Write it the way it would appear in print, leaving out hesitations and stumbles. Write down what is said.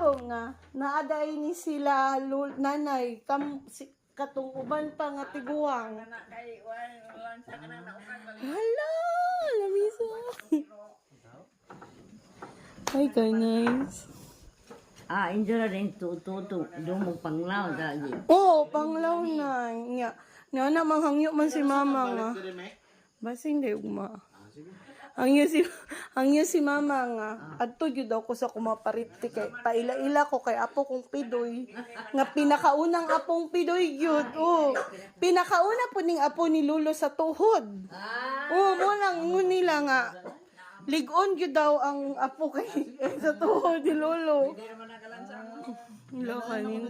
taong nga naaday ni sila nanay katong uban pa nga tiguang. Hala, lamisa. Hi guys. Injo na rin tututo. Dumog panglaw lagi. Oo, panglaw na. Nga. Nga na manghangyo man si mama nga. Basta hindi ugma. Hangyo si mama nga. Adto gyud ako sa kumapariti kay paila-ila ko kay apo kong pidoy. Nga pinakaunang apong pidoy gyud. Oh. Pinakauna po ning apo ni Lolo sa tuhod. Oh, mo lang nila nga. Ligon gyud daw ang apo kay sa tuhod ni Lolo. Wala kanin.